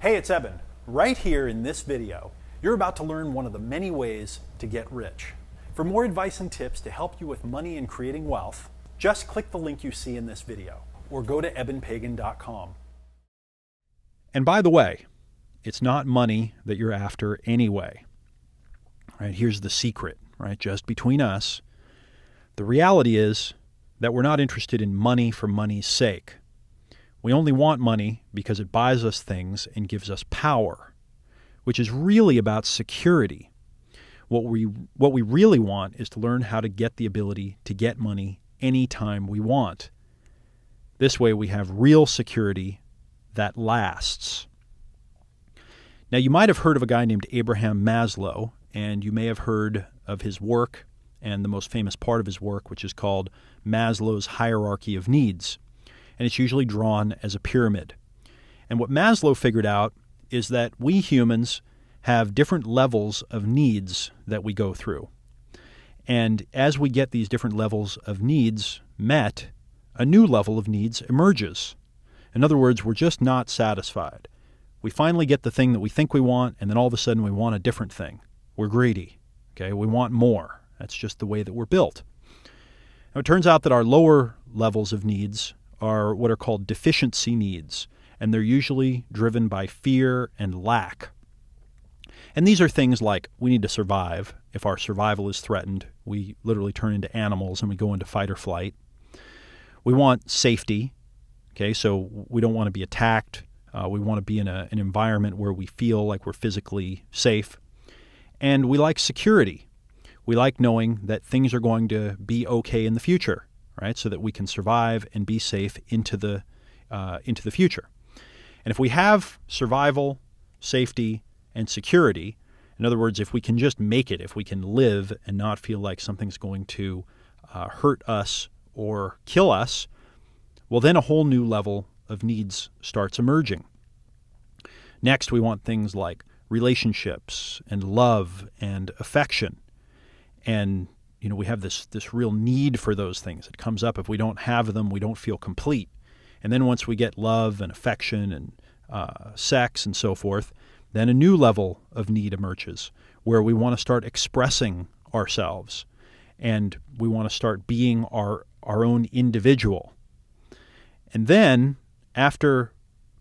Hey, it's Eben. Right here in this video, you're about to learn one of the many ways to get rich. For more advice and tips to help you with money and creating wealth, just click the link you see in this video or go to ebenpagan.com. And by the way, it's not money that you're after anyway. Right? Here's the secret, right? Just between us. The reality is that we're not interested in money for money's sake. We only want money because it buys us things and gives us power, which is really about security. What we really want is to learn how to get the ability to get money anytime we want. This way we have real security that lasts. Now, you might have heard of a guy named Abraham Maslow, and you may have heard of his work and the most famous part of his work, which is called Maslow's hierarchy of needs. And it's usually drawn as a pyramid. And what Maslow figured out is that we humans have different levels of needs that we go through. And as we get these different levels of needs met, a new level of needs emerges. In other words, we're just not satisfied. We finally get the thing that we think we want, and then all of a sudden we want a different thing. We're greedy. Okay, we want more. That's just the way that we're built. Now, it turns out that our lower levels of needs are what are called deficiency needs, and they're usually driven by fear and lack. And these are things like we need to survive. If our survival is threatened, we literally turn into animals and we go into fight or flight. We want safety, okay, so we don't want to be attacked. We want to be in an environment where we feel like we're physically safe. And we like security. We like knowing that things are going to be okay in the future, right? So that we can survive and be safe into the future. And if we have survival, safety, and security, in other words, if we can just make it, if we can live and not feel like something's going to hurt us or kill us, well, then a whole new level of needs starts emerging. Next, we want things like relationships and love and affection. And we have this real need for those things. It comes up. If we don't have them, we don't feel complete. And then once we get love and affection and sex and so forth, then a new level of need emerges where we want to start expressing ourselves and we want to start being our own individual. And then after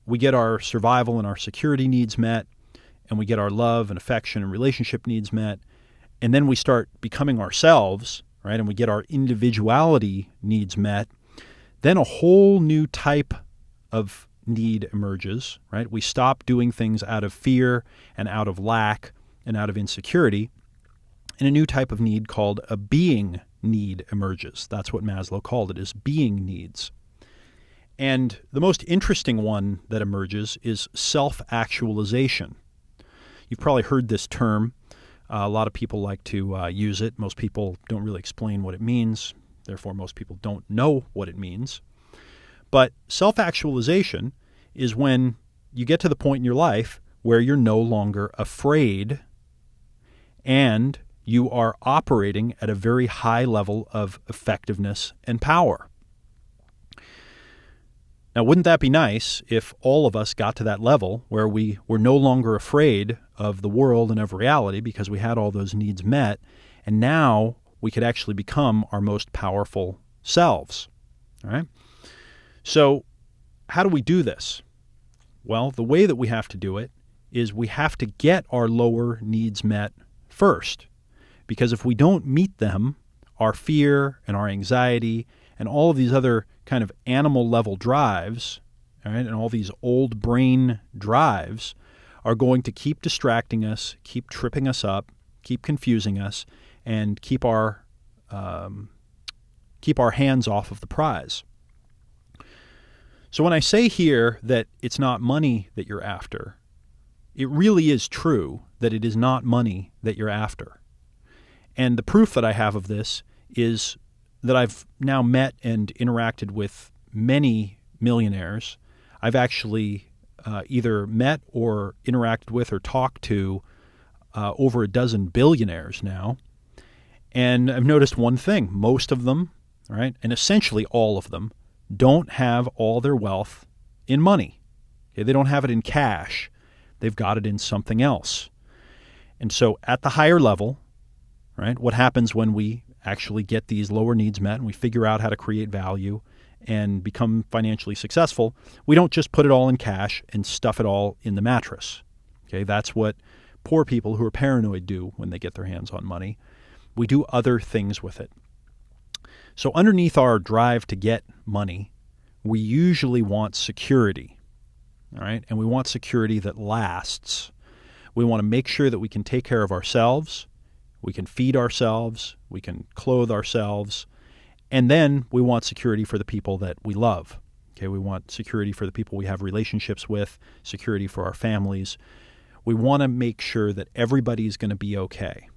we get our survival and our security needs met and we get our love and affection and relationship needs met, and then we start becoming ourselves, right, and we get our individuality needs met, then a whole new type of need emerges, right? We stop doing things out of fear and out of lack and out of insecurity, and a new type of need called a being need emerges. That's what Maslow called it, is being needs. And the most interesting one that emerges is self-actualization. You've probably heard this term. A lot of people like to use it. Most people don't really explain what it means. Therefore, most people don't know what it means. But self-actualization is when you get to the point in your life where you're no longer afraid and you are operating at a very high level of effectiveness and power. Now, wouldn't that be nice if all of us got to that level where we were no longer afraid of the world and of reality because we had all those needs met, and now we could actually become our most powerful selves? All right? So how do we do this? Well, the way that we have to do it is we have to get our lower needs met first. Because if we don't meet them, our fear and our anxiety and all of these other kind of animal level drives, all right, and all these old brain drives are going to keep distracting us, keep tripping us up, keep confusing us, and keep our hands off of the prize. So when I say here that it's not money that you're after, it really is true that it is not money that you're after. And the proof that I have of this is that I've now met and interacted with many millionaires. I've actually either met or interacted with or talked to over a dozen billionaires now. And I've noticed one thing. Most of them, right, and essentially all of them, don't have all their wealth in money. Okay, they don't have it in cash. They've got it in something else. And so at the higher level, right, what happens when we actually get these lower needs met and we figure out how to create value and become financially successful, we don't just put it all in cash and stuff it all in the mattress. Okay, that's what poor people who are paranoid do when they get their hands on money. We do other things with it. So underneath our drive to get money, we usually want security, all right? And we want security that lasts. We want to make sure that we can take care of ourselves, we can feed ourselves, we can clothe ourselves, and then we want security for the people that we love. Okay, we want security for the people we have relationships with, security for our families. We want to make sure that everybody's going to be okay.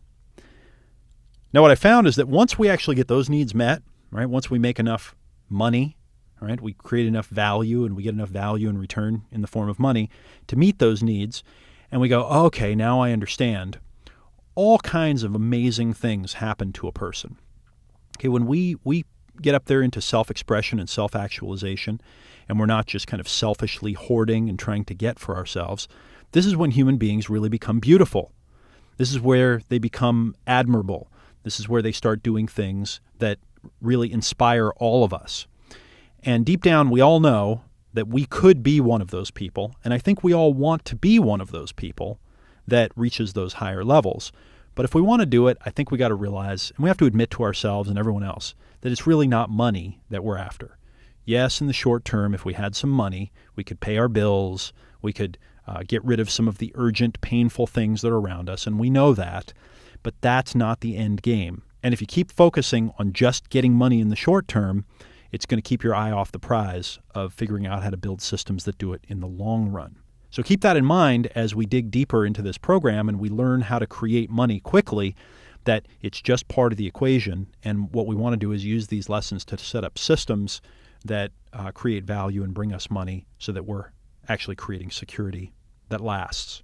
Now, what I found is that once we actually get those needs met, right, once we make enough money, right, we create enough value and we get enough value in return in the form of money to meet those needs, and we go, oh, okay, now I understand. All kinds of amazing things happen to a person. Okay, when we get up there into self-expression and self-actualization, and we're not just kind of selfishly hoarding and trying to get for ourselves, this is when human beings really become beautiful. This is where they become admirable. This is where they start doing things that really inspire all of us. And deep down, we all know that we could be one of those people, and I think we all want to be one of those people that reaches those higher levels. But if we want to do it, I think we got to realize, and we have to admit to ourselves and everyone else, that it's really not money that we're after. Yes, in the short term, if we had some money, we could pay our bills, we could get rid of some of the urgent, painful things that are around us, and we know that, but that's not the end game. And if you keep focusing on just getting money in the short term, it's going to keep your eye off the prize of figuring out how to build systems that do it in the long run. So keep that in mind as we dig deeper into this program and we learn how to create money quickly, that it's just part of the equation. And what we want to do is use these lessons to set up systems that create value and bring us money so that we're actually creating security that lasts.